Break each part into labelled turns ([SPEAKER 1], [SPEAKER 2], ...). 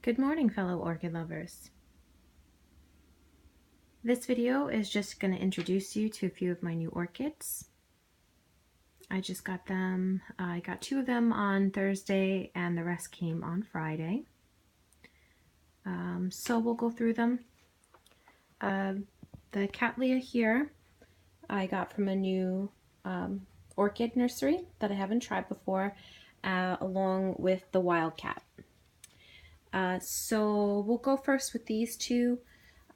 [SPEAKER 1] Good morning, fellow orchid lovers. This video is just going to introduce you to a few of my new orchids. I just got them. I got 2 of them on Thursday and the rest came on Friday. So we'll go through them. The Cattleya here I got from a new orchid nursery that I haven't tried before, along with the Wildcat. So we'll go first with these 2.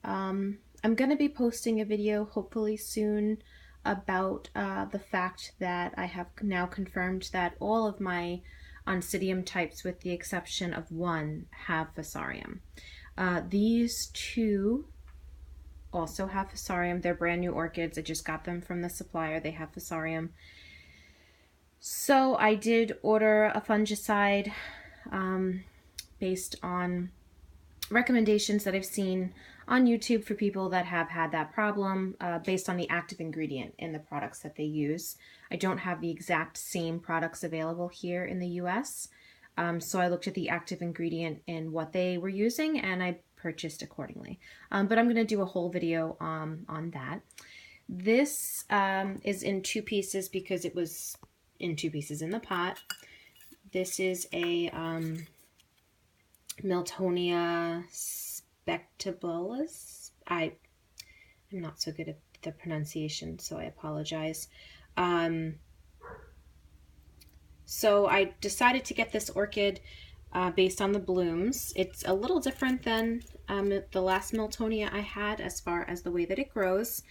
[SPEAKER 1] I'm going to be posting a video hopefully soon about the fact that I have now confirmed that all of my Oncidium types, with the exception of 1, have Fusarium. These 2 also have Fusarium. They're brand new orchids. I just got them from the supplier. They have Fusarium. So I did order a fungicide based on recommendations that I've seen on YouTube for people that have had that problem, based on the active ingredient in the products that they use. I don't have the exact same products available here in the US, so I looked at the active ingredient in what they were using and I purchased accordingly. But I'm going to do a whole video on that. This is in 2 pieces because it was in 2 pieces in the pot. This is a Miltonia spectabilis. I'm not so good at the pronunciation, so I apologize. So I decided to get this orchid based on the blooms. It's a little different than the last Miltonia I had as far as the way that it grows.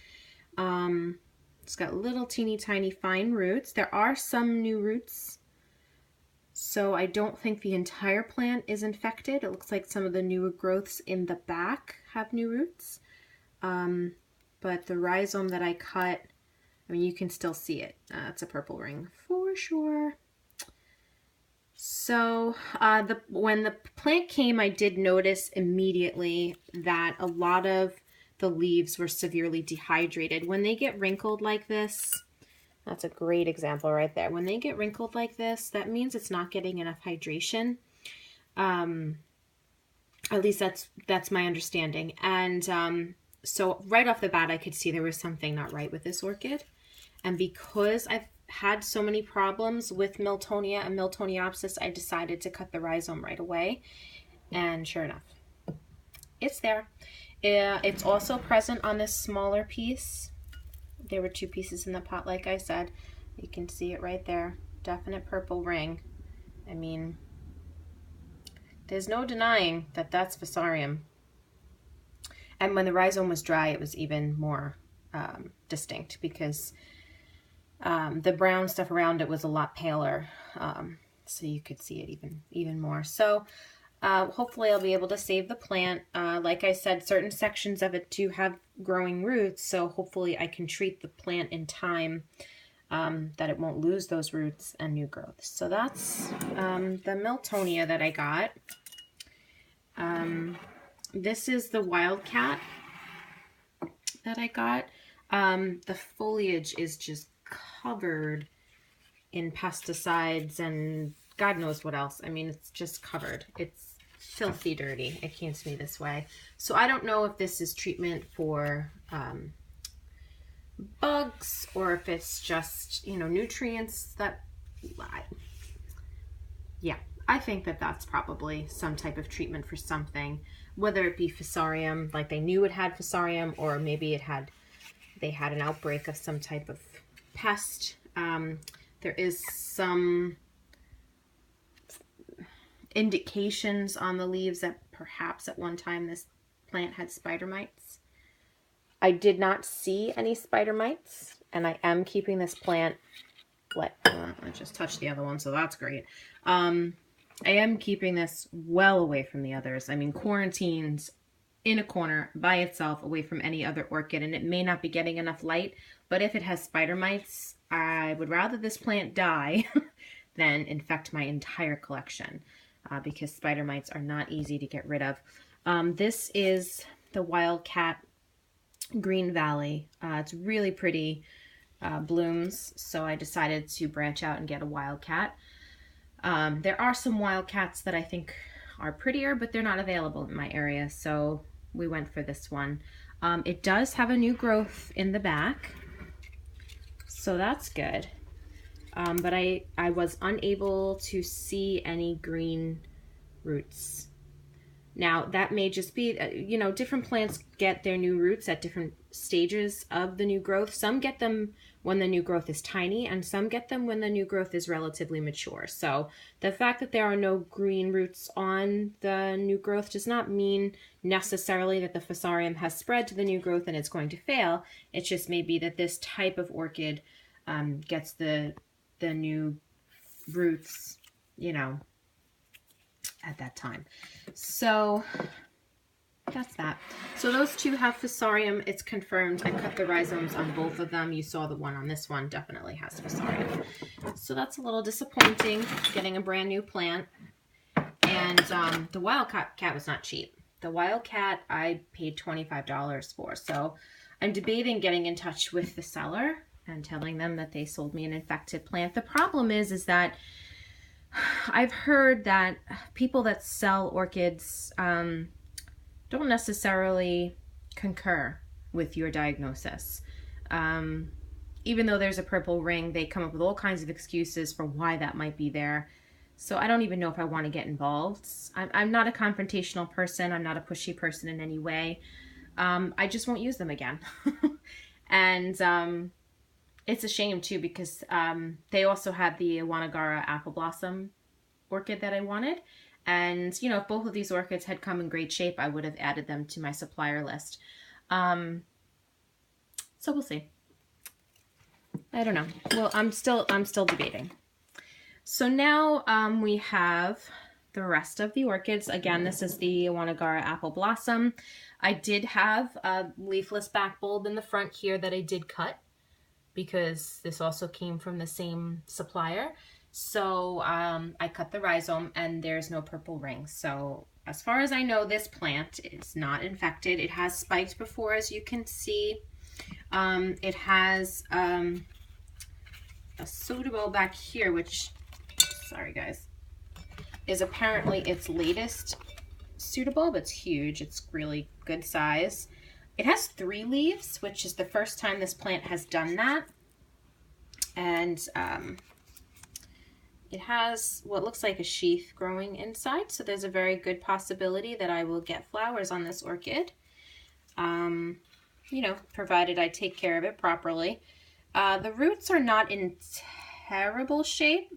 [SPEAKER 1] It's got little teeny tiny fine roots. There are some new roots, so I don't think the entire plant is infected. It looks like some of the newer growths in the back have new roots. But the rhizome that I cut, I mean, you can still see it. It's a purple ring for sure. So when the plant came, I did notice immediately that a lot of the leaves were severely dehydrated. When they get wrinkled like this, that's a great example right there. When they get wrinkled like this, that means it's not getting enough hydration. At least that's my understanding. And so right off the bat, I could see there was something not right with this orchid. And because I've had so many problems with Miltonia and Miltoniopsis, I decided to cut the rhizome right away. And sure enough, it's there. It's also present on this smaller piece. There were 2 pieces in the pot, like I said. You can see it right there. Definite purple ring. I mean, there's no denying that that's Fusarium. And when the rhizome was dry, it was even more distinct because the brown stuff around it was a lot paler. So you could see it even more. So hopefully I'll be able to save the plant. Like I said, certain sections of it do have growing roots, so hopefully I can treat the plant in time that it won't lose those roots and new growth. So that's the Miltonia that I got. This is the Wildcat that I got. The foliage is just covered in pesticides and God knows what else. I mean, it's just covered. It's filthy dirty. It came to me this way. So I don't know if this is treatment for bugs or if it's just, you know, nutrients that... Yeah, I think that that's probably some type of treatment for something, whether it be Fusarium, like they knew it had Fusarium, or maybe they had an outbreak of some type of pest. There is some indications on the leaves that perhaps at one time this plant had spider mites. I did not see any spider mites, and I am keeping this plant I just touched the other one, so that's great. I am keeping this well away from the others. I mean, quarantined in a corner by itself away from any other orchid, and it may not be getting enough light, but if it has spider mites, I would rather this plant die than infect my entire collection. Because spider mites are not easy to get rid of. This is the Wildcat Green Valley. It's really pretty blooms, so I decided to branch out and get a Wildcat. There are some Wildcats that I think are prettier, but they're not available in my area, so we went for this one. It does have a new growth in the back, so that's good. But I was unable to see any green roots. Now, that may just be, you know, different plants get their new roots at different stages of the new growth. Some get them when the new growth is tiny, and some get them when the new growth is relatively mature. So the fact that there are no green roots on the new growth does not mean necessarily that the fusarium has spread to the new growth and it's going to fail. It just may be that this type of orchid gets the new roots, you know, at that time. So that's that. So those two have fusarium. It's confirmed. I cut the rhizomes on both of them. You saw the one on this one definitely has fusarium. So that's a little disappointing, getting a brand new plant. And the Wildcat was not cheap. The Wildcat I paid $25 for. So I'm debating getting in touch with the seller and telling them that they sold me an infected plant. The problem is that I've heard that people that sell orchids don't necessarily concur with your diagnosis. Even though there's a purple ring, they come up with all kinds of excuses for why that might be there. So I don't even know if I want to get involved. I'm not a confrontational person. I'm not a pushy person in any way. I just won't use them again. And it's a shame too, because they also had the Iwanagara apple blossom orchid that I wanted. And, you know, if both of these orchids had come in great shape, I would have added them to my supplier list. So we'll see. I don't know. Well, I'm still debating. So now we have the rest of the orchids. Again, this is the Iwanagara apple blossom. I did have a leafless back bulb in the front here that I did cut, because this also came from the same supplier. So I cut the rhizome and there's no purple rings. So as far as I know, this plant is not infected. It has spiked before, as you can see. It has a pseudobulb back here, which, sorry guys, is apparently its latest pseudobulb. It's huge. It's really good size. It has 3 leaves, which is the first time this plant has done that. And it has what looks like a sheath growing inside, so there's a very good possibility that I will get flowers on this orchid, you know, provided I take care of it properly. The roots are not in terrible shape.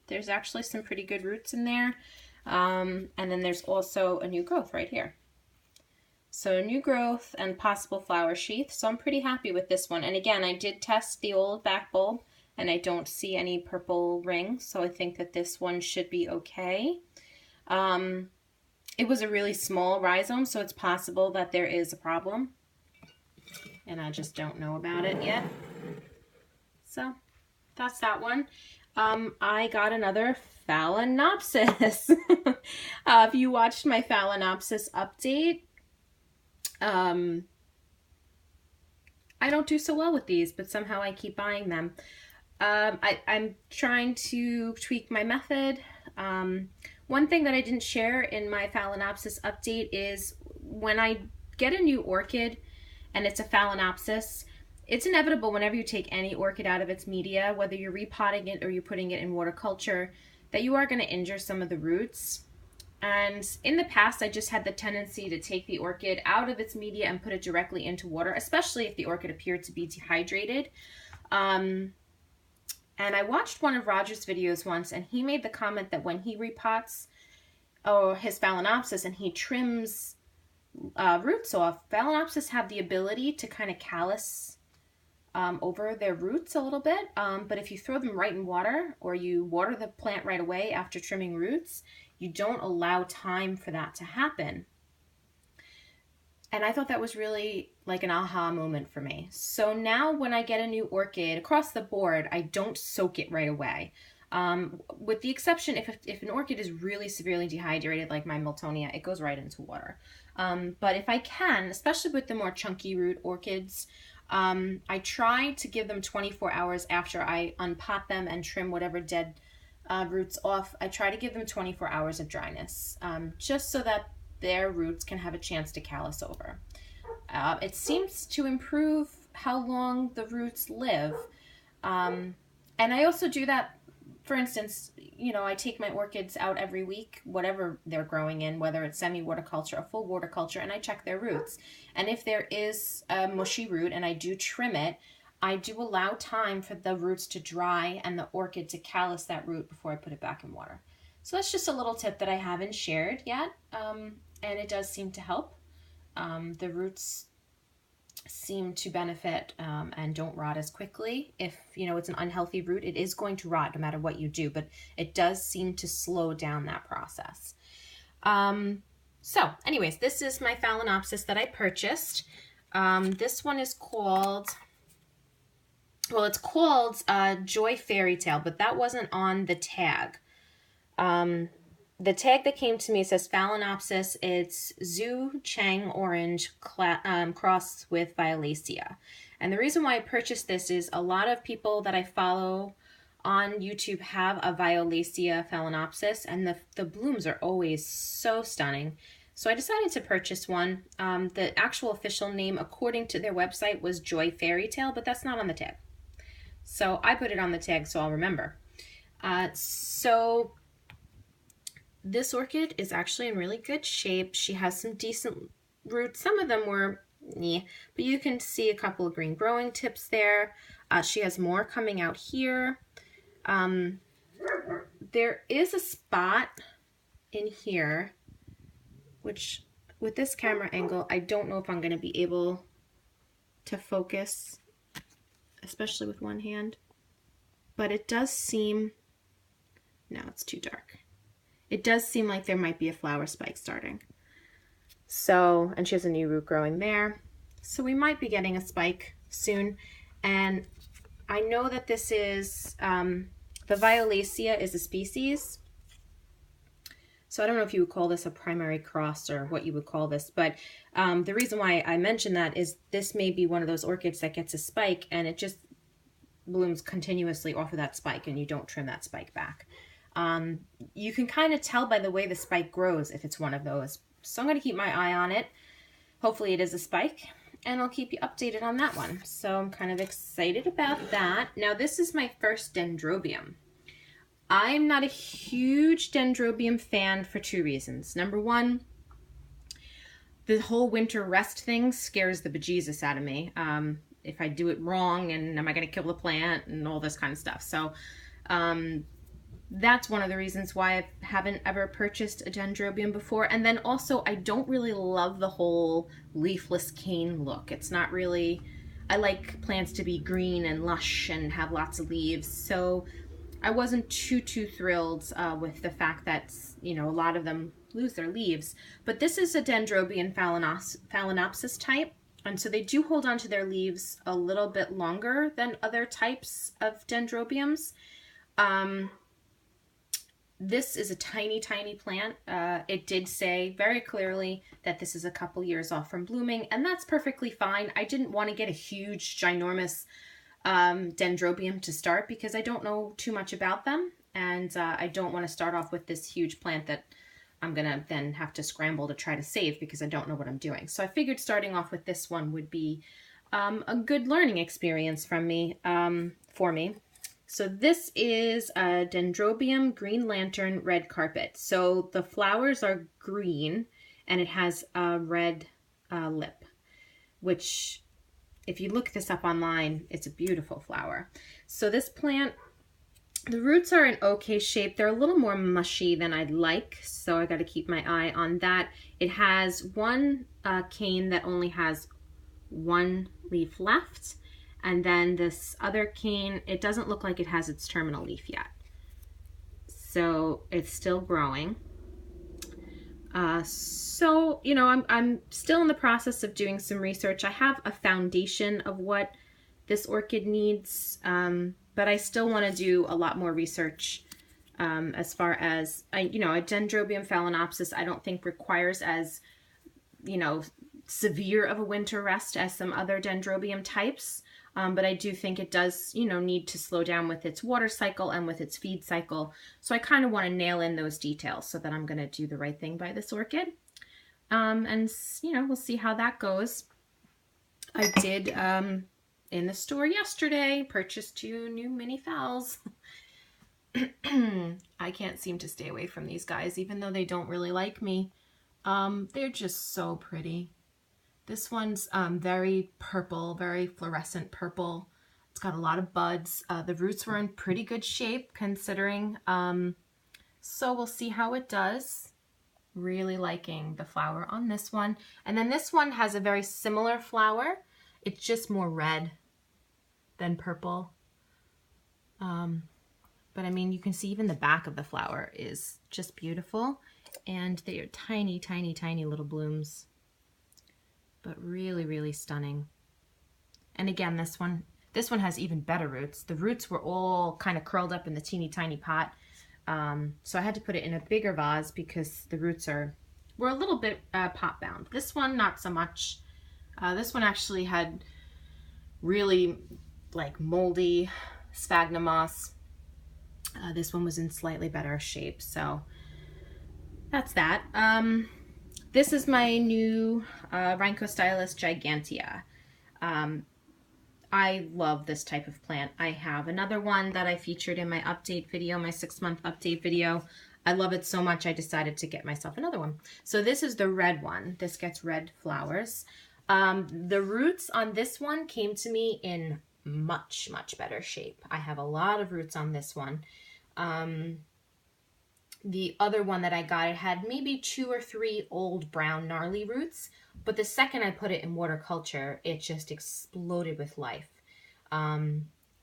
[SPEAKER 1] There's actually some pretty good roots in there. And then there's also a new growth right here. So new growth and possible flower sheath. So I'm pretty happy with this one. And again, I did test the old back bulb and I don't see any purple rings. So I think that this one should be okay. It was a really small rhizome, so it's possible that there is a problem. And I just don't know about it yet. So that's that one. I got another Phalaenopsis. If you watched my Phalaenopsis update, I don't do so well with these, but somehow I keep buying them. I'm trying to tweak my method. One thing that I didn't share in my Phalaenopsis update is when I get a new orchid and it's a Phalaenopsis, it's inevitable whenever you take any orchid out of its media, whether you're repotting it or you're putting it in water culture, that you are going to injure some of the roots. And in the past, I just had the tendency to take the orchid out of its media and put it directly into water, especially if the orchid appeared to be dehydrated. And I watched one of Roger's videos once, and he made the comment that when he repots his Phalaenopsis and he trims roots off, Phalaenopsis have the ability to kind of callus over their roots a little bit. But if you throw them right in water, or you water the plant right away after trimming roots, you don't allow time for that to happen. And I thought that was really like an aha moment for me. So now when I get a new orchid across the board, I don't soak it right away. With the exception, if an orchid is really severely dehydrated, like my Miltonia, it goes right into water. But if I can, especially with the more chunky root orchids, I try to give them 24 hours after I unpot them and trim whatever dead roots off, I try to give them 24 hours of dryness, just so that their roots can have a chance to callus over. It seems to improve how long the roots live. And I also do that, for instance, you know, I take my orchids out every week, whatever they're growing in, whether it's semi-waterculture or full waterculture, and I check their roots. And if there is a mushy root and I do trim it, I do allow time for the roots to dry and the orchid to callus that root before I put it back in water. So that's just a little tip that I haven't shared yet, and it does seem to help. The roots seem to benefit and don't rot as quickly. If, you know, it's an unhealthy root, it is going to rot no matter what you do, but it does seem to slow down that process. So anyways, this is my Phalaenopsis that I purchased. This one is called, well, it's called Joy Fairy Tale, but that wasn't on the tag. The tag that came to me says Phalaenopsis. It's Zhu Chang Orange crossed with Violacea. And the reason why I purchased this is a lot of people that I follow on YouTube have a Violacea Phalaenopsis, and the blooms are always so stunning. So I decided to purchase one. The actual official name, according to their website, was Joy Fairy Tale, but that's not on the tag. So I put it on the tag so I'll remember. This orchid is actually in really good shape. She has some decent roots. Some of them were but you can see a couple of green growing tips there. She has more coming out here. There is a spot in here, which with this camera angle, I don't know if I'm going to be able to focus, especially with one hand, but it does seem, no, it's too dark. It does seem like there might be a flower spike starting. So, and she has a new root growing there. So we might be getting a spike soon. And I know that this is, the Violacea is a species. So I don't know if you would call this a primary cross or what you would call this, but the reason why I mention that is this may be one of those orchids that gets a spike and it just blooms continuously off of that spike and you don't trim that spike back. You can kind of tell by the way the spike grows if it's one of those. So I'm going to keep my eye on it. Hopefully it is a spike, and I'll keep you updated on that one. So I'm kind of excited about that. Now this is my first Dendrobium. I'm not a huge Dendrobium fan for two reasons. Number one, the whole winter rest thing scares the bejesus out of me. If I do it wrong, and am I going to kill the plant and all this kind of stuff. So that's one of the reasons why I haven't ever purchased a Dendrobium before. And then also, I don't really love the whole leafless cane look. It's not really, I like plants to be green and lush and have lots of leaves. So I wasn't too thrilled with the fact that, you know, a lot of them lose their leaves. But this is a Dendrobium Phalaenopsis type. And so they do hold on to their leaves a little bit longer than other types of Dendrobiums. This is a tiny plant. It did say very clearly that this is a couple years off from blooming, and that's perfectly fine. I didn't want to get a huge, ginormous Dendrobium to start because I don't know too much about them, and I don't want to start off with this huge plant that I'm going to then have to scramble to try to save because I don't know what I'm doing. So I figured starting off with this one would be a good learning experience for me. So this is a Dendrobium Green Lantern Red Carpet. So the flowers are green and it has a red lip, which if you look this up online, it's a beautiful flower. So this plant, the roots are in okay shape. They're a little more mushy than I'd like, so I got to keep my eye on that. It has one cane that only has one leaf left. And then this other cane, it doesn't look like it has its terminal leaf yet. So it's still growing. So, you know, I'm still in the process of doing some research. I have a foundation of what this orchid needs, but I still want to do a lot more research as far as, you know, a Dendrobium Phalaenopsis I don't think requires as, you know, severe of a winter rest as some other Dendrobium types. But I do think it does, you know, need to slow down with its water cycle and with its feed cycle. So I kind of want to nail in those details so that I'm going to do the right thing by this orchid. And, you know, we'll see how that goes. I did, in the store yesterday, purchase 2 new mini phals. I can't seem to stay away from these guys, even though they don't really like me. They're just so pretty. This one's very purple, very fluorescent purple. It's got a lot of buds. The roots were in pretty good shape considering. So we'll see how it does. Really liking the flower on this one. And then this one has a very similar flower. It's just more red than purple. But I mean, you can see even the back of the flower is just beautiful. And they are tiny, tiny, tiny little blooms. But really, really stunning. And again, this one has even better roots. The roots were all kind of curled up in the teeny tiny pot. So I had to put it in a bigger vase because the roots were a little bit pot bound. This one, not so much. This one actually had really like moldy sphagnum moss. This one was in slightly better shape. So that's that. This is my new Rhyncostilis gigantea. I love this type of plant. I have another one that I featured in my update video, my 6-month update video. I love it so much I decided to get myself another one. So this is the red one. This gets red flowers. The roots on this one came to me in much, much better shape. I have a lot of roots on this one. The other one that I got, it had maybe 2 or 3 old brown gnarly roots, but the second I put it in water culture, it just exploded with life.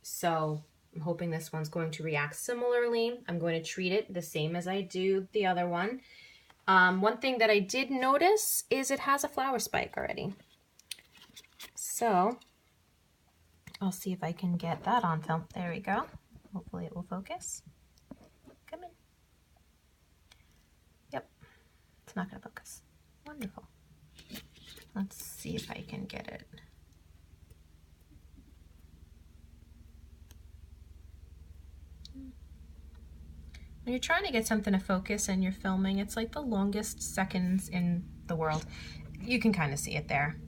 [SPEAKER 1] So I'm hoping this one's going to react similarly. I'm going to treat it the same as I do the other one. One thing that I did notice is it has a flower spike already. So I'll see if I can get that on film. There we go. Hopefully it will focus. Come in. Yep, it's not going to focus. Wonderful. Let's see if I can get it. When you're trying to get something to focus and you're filming, it's like the longest seconds in the world. You can kind of see it there.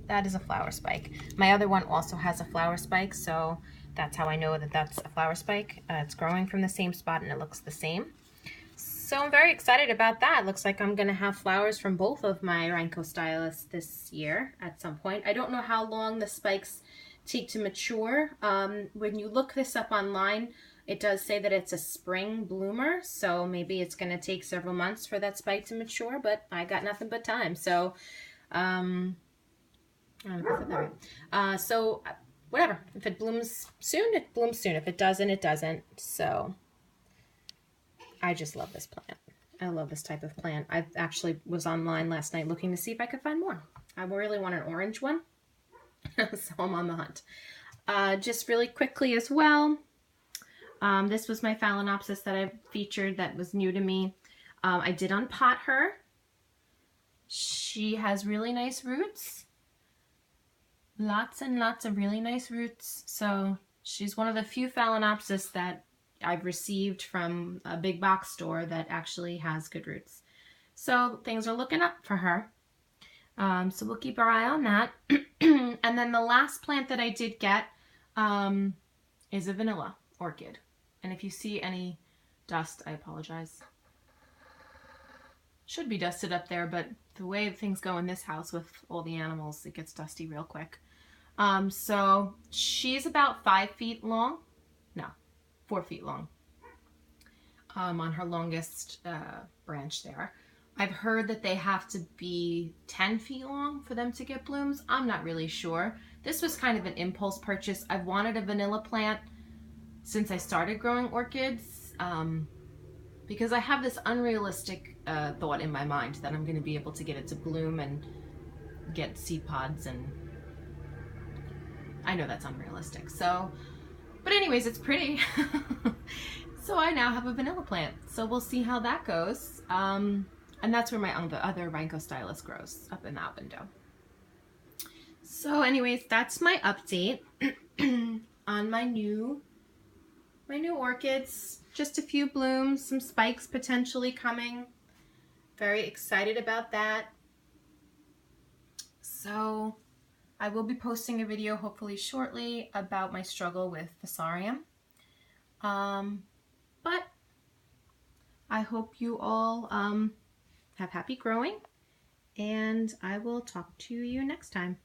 [SPEAKER 1] That is a flower spike. My other one also has a flower spike, so that's how I know that that's a flower spike. It's growing from the same spot and it looks the same. So I'm very excited about that. Looks like I'm going to have flowers from both of my Rhyncostilis this year at some point. I don't know how long the spikes take to mature. When you look this up online, it does say that it's a spring bloomer, so maybe it's going to take several months for that spike to mature, but I got nothing but time. So, I don't know if I said that right. So whatever. If it blooms soon, it blooms soon. If it doesn't, it doesn't. So I just love this plant. I love this type of plant. I actually was online last night looking to see if I could find more. I really want an orange one, so I'm on the hunt. Just really quickly as well, this was my Phalaenopsis that I featured that was new to me. I did unpot her. She has really nice roots. Lots and lots of really nice roots. So she's one of the few Phalaenopsis that I've received from a big box store that actually has good roots. So things are looking up for her. So we'll keep our eye on that. And then the last plant that I did get is a vanilla orchid. And if you see any dust, I apologize. Should be dusted up there, but the way things go in this house with all the animals, it gets dusty real quick. So she's about 5 feet long. No, 4 feet long. On her longest branch there. I've heard that they have to be 10 feet long for them to get blooms. I'm not really sure. This was kind of an impulse purchase. I've wanted a vanilla plant since I started growing orchids because I have this unrealistic thought in my mind that I'm going to be able to get it to bloom and get seed pods, and I know that's unrealistic. So, but anyways, it's pretty. So I now have a vanilla plant. So we'll see how that goes. And that's where my other Rhyncostilis grows, up in that window. So anyways, that's my update on my new orchids. Just a few blooms, some spikes potentially coming. Very excited about that. So I will be posting a video hopefully shortly about my struggle with Fusarium. But I hope you all have happy growing, and I will talk to you next time.